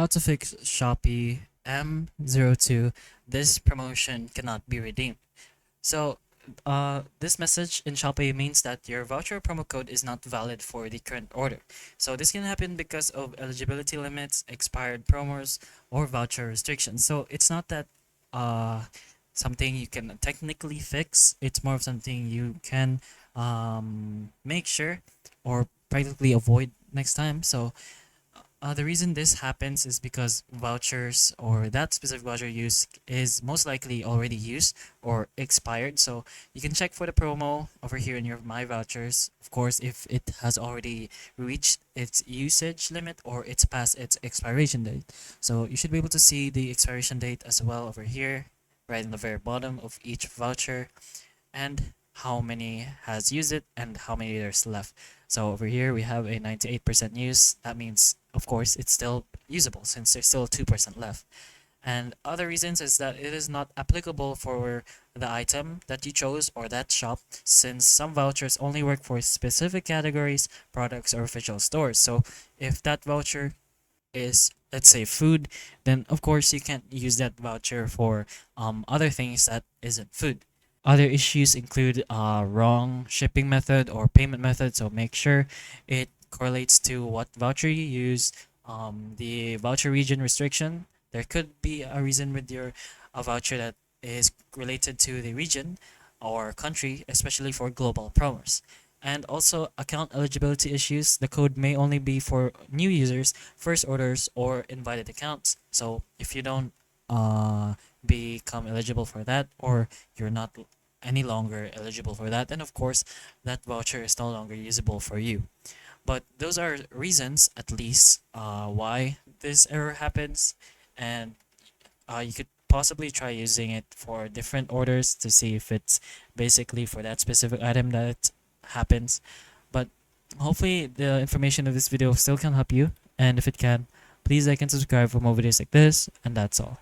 How to fix Shopee M02. This promotion cannot be redeemed. So, this message in Shopee means that your voucher promo code is not valid for the current order. So, this can happen because of eligibility limits, expired promos, or voucher restrictions. So, it's not that uh, something you can technically fix, it's more of something you can make sure or practically avoid next time. So, the reason this happens is because vouchers or that specific voucher use is most likely already used or expired. So you can check for the promo over here in your My Vouchers. Of course, if it has already reached its usage limit or it's past its expiration date. So you should be able to see the expiration date as well over here, right in the very bottom of each voucher, and how many has used it and how many there's left. So over here we have a 98% use. That means of course it's still usable since there's still 2% left. And other reasons is that it is not applicable for the item that you chose or that shop, since some vouchers only work for specific categories, products, or official stores. So if that voucher is, let's say, food, then of course you can't use that voucher for other things that isn't food. Other issues include wrong shipping method or payment method, so make sure it correlates to what voucher you use. The voucher region restriction, there could be a reason with your voucher that is related to the region or country, especially for global promos. And also account eligibility issues. The code may only be for new users, first orders, or invited accounts. So if you don't become eligible for that, or you're not any longer eligible for that, then of course that voucher is no longer usable for you. But those are reasons, at least, why this error happens, and you could possibly try using it for different orders to see if it's basically for that specific item that happens. But hopefully the information of this video still can help you, and if it can, please like and subscribe for more videos like this, and that's all.